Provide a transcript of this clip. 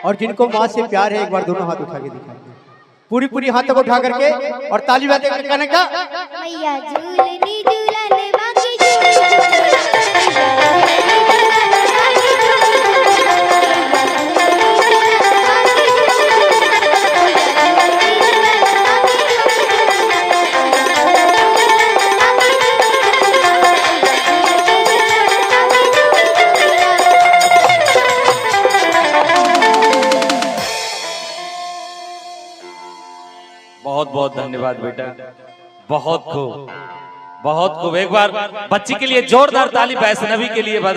और जिनको माँ से प्यार है एक बार दोनों हाथ उठा के दिखाएं, पूरी पूरी हाथों को उठा करके और ताली बजा के कहने का मैया झूलनी झूलने माँ की बहुत बहुत धन्यवाद बेटा, बहुत खूब बहुत खूब। एक बार बच्ची के लिए जोरदार ताली, वैष्णवी के लिए बधाई।